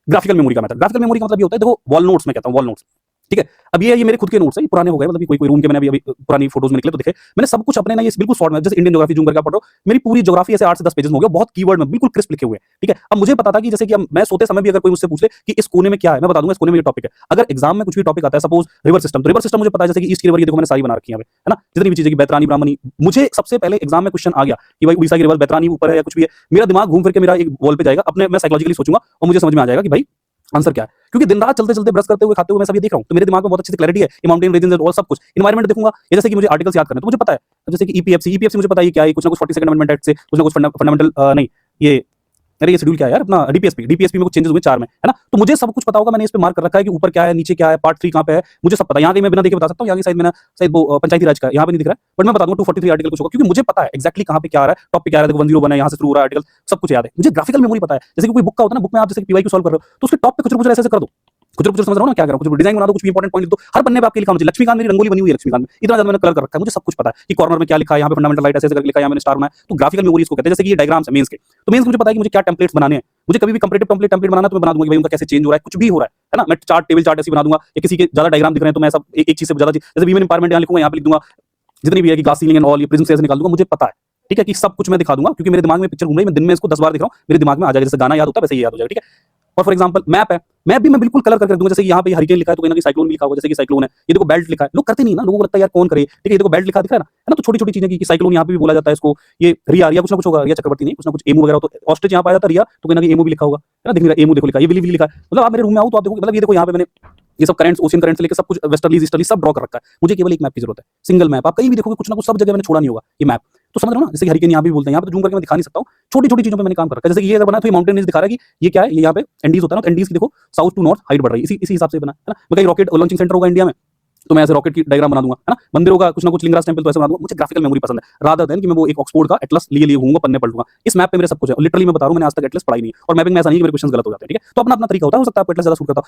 Graphical memory का method. Graphical memory का मतलब ये होता है, देखो वॉल नोट्स में कहता हूँ, वॉल नोट्स, ठीक है। अब ये मेरे खुद के नोट्स है, ये पुराने हो गए, मतलब कोई रूम के मैंने अभी पुरानी फोटोज में निकले तो दिखे, मैंने सब कुछ अपने ना ये बिल्कुल शॉर्ट में, जैसे इंडियन ज्योग्राफी जूम करके पढ़ रहा हूँ, मेरी पूरी ज्योग्राफी ऐसे 8 से 10 पेजेस में हो गया, बहुत कीवर्ड में बिल्कुल क्रिस्प लिखे हुए हैं, ठीक है। अब मुझे पता था कि जैसे कि मैं सोते समय भी अगर कोई मुझसे पूछ ले कि इस कोने में क्या है, मैं बता दूंगा इस कोने में ये टॉपिक है। अगर एग्जाम में कुछ भी टॉपिक आता है, सपोज रिवर सिस्टम, तो रिवर सिस्टम मुझे पता है, जैसे कि ईस्ट की रिवर, ये देखो मैंने सारी बना रखी है ना, जितनी भी चीजें की बैतरानी, ब्राह्मणी, मुझे सबसे पहले एग्जाम में क्वेश्चन आ गया कि भाई उड़ीसा की रिवर बैतरानी ऊपर है या कुछ भी है, मेरा दिमाग घूम फिर के मेरा एक वॉल पे जाएगा, अपने मैं साइकोलॉजिकली सोचूंगा और मुझे समझ में आ जाएगा कि भाई आंसर क्या है, क्योंकि दिन रात चलते चलते ब्रश करते हुए खाते हुए मैं सब ये देख रहा हूं, तो मेरे दिमाग में बहुत अच्छी सी क्लैरिटी है, ये माउंटेन रीजन और सब कुछ एनवायरमेंट देखूंगा, ये जैसे कि मुझे आर्टिकल्स याद करने तो मुझे पता है, जैसे कि ईपीएफसी मुझे पता है क्या है, कुछ ना कुछ 42nd अमेंडमेंट एक्ट से कुछ ना कुछ फंडामेंटल नहीं, ये अरे ये शेड्यूल क्या है यार अपना, डीपीएसपी में कुछ चेंजेस हुए 4 में, है ना, तो मुझे सब कुछ पता होगा, मैंने इस पे मार्क कर रखा है कि ऊपर क्या है, नीचे क्या है, पार्ट 3 कहां पे है, मुझे सब पता है। यहाँ कहीं मैं बिना देखे बता सकता हूँ, यहाँ की साइड में ना शायद वो पंचायती राज का यहाँ पे नहीं दिख रहा है, बट मैं बता दूंगा 243 आर्टिकल कुछ होगा, क्योंकि मुझे पता है एक्जैक्टली कहां पे क्या आ रहा है, टॉपिक क्या आ रहा है, देखो 101 है, यहाँ से शुरू हो रहा है आर्टिकल, सब कुछ याद है, मुझे ग्राफिकल मेमोरी पता है। जैसे कि कोई बुक का होता है ना, बुक में आप जैसे पीवाईक्यू सॉल्व कर रहे हो, तो उसके टॉप पे कुछ ना कुछ ऐसे कर दो, कुछ समझ रहा हूं ना क्या कर रहा हूं, कुछ डिजाइन बना दो, कुछ भी इंपॉर्टेंट पॉइंट लिख दो, हर पन्ने पे आपके लिखा मुझे, लक्ष्मीकांत मेरी रंगोली बनी हुई है, लक्ष्मीकांत में इतना ज्यादा मैंने कलर कर रखा है, मुझे सब कुछ पता है कि कॉर्नर में क्या लिखा है, यहाँ पे फंडामेंटल राइट ऐसे करके लिखा है, यहाँ मैंने स्टार बनाया, तो ग्राफिकल मेमोरी इसको कहते हैं। जैसे कि ये डायग्राम्स है मेंस के, तो मेंस मुझे पता है कि मुझे क्या टेम्पलेट्स बनाने हैं, मुझे कभी भी कंपैरेटिव टेम्पलेट बनाना तो मैं बना दूंगा कि भाई उनका कैसे चेंज हो रहा है, कुछ भी हो रहा है ना, मैं चार्ट टेबल चार्ट ऐसे बना दूंगा, या किसी के ज्यादा डायग्राम दिख रहे हैं तो मैं सब एक चीज से ज्यादा, जैसे वीमेन एम्पावरमेंट यहाँ लिखूंगा, यहाँ पे लिख दूंगा जितनी भी है कि ग्लास सीलिंग एंड ऑल, ये प्रिज्म से ऐसे निकाल दूंगा, मुझे पता है, ठीक है, कि सब कुछ मैं दिखा दूंगा, क्योंकि मेरे दिमाग में पिक्चर घूम रही है, मैं दिन में इसको 10 बार दिख रहा हूँ, मेरे दिमाग में आ जाएगा, जैसे गाना याद होता है वैसे ही याद हो जाएगा, ठीक है। और फॉर एग्जांपल मैप है, मैप भी मैं बिल्कुल कलर करके रख दूंगा, जैसे कि यहाँ पे हरिकेन लिखा है तो कहीं ना कहीं साइक्लोन भी लिखा होगा, जैसे कि साइक्लोन है, ये देखो बेल्ट लिखा है, लोग करते नहीं ना, लोगों को लगता है यार कौन करे, ठीक है, ये देखो बेल्ट लिखा दिख रहा है ना, तो छोटी छोटी चीजें की साइक्लोन यहाँ पे भी बोला जाता है इसको, ये रिया रिया कुछ ना कुछ होगा, रिया चक्रवर्ती नहीं, कुछ ना कुछ एमू वगैरह, तो ऑस्ट्रिच यहाँ पाया जाता है, रिया तो कहीं ना कहीं एमू भी लिखा होगा, है ना, दिख रहा है एमू, देखो लिखा है, ये विली लिखा है, मतलब आप मेरे रूम में आओ तो आप देखो, मतलब ये देखो यहाँ पे मैंने ये सब करंट्स, ओशियन करंट से लेकर सब कुछ वेस्टर्लीज ईस्टर्लीज सब ड्रॉ कर रखा है, मुझे केवल एक मैप की जरूरत है, सिंगल मैप, आप कहीं भी देखोगे कुछ ना कुछ सब जगह मैंने छोड़ा नहीं होगा ये मैप, तो समझ रहे हो ना, जैसे हरिकेन यहाँ भी बोलते हैं, यहाँ पे जूम करके मैं दिखा नहीं सकता हूँ, छोटी छोटी चीजों पे मैंने काम कर रखा है, जैसे कि ये अगर बना तो ये माउंटेन रेंज दिखा रहा है कि ये क्या है, ये यहाँ पे एंडीज होता है ना, तो एंडीज की देखो साउथ टू नॉर्थ हाइट बढ़ रही है, इसी इसी हिसाब से बना है ना, मैं कहीं रॉकेट लॉन्चिंग सेंटर होगा इंडिया में तो मैं ऐसे रॉकेट की डायग्राम बना दूंगा, है ना, मंदिर होगा कुछ ना कुछ लिंगराज टेंपल तो ऐसे बना दूंगा, मुझे ग्राफिकल मेमोरी पसंद है, रादर देन कि मैं वो एक ऑक्सफोर्ड का एटलस लिए घूमूंगा, पन्ने पढ़ लूंगा, इस मैप पे मेरे सब कुछ है, लिटरली मैं बता रहा हूं, मैंने आज तक एटलस पढ़ाई नहीं है, और मैपिंग में ऐसा नहीं कि मेरे क्वेश्चंस गलत हो जाते हैं, ठीक है, तो अपना अपना तरीका होता है, हो सकता है आपको एटलस ज्यादा सूट करता हो।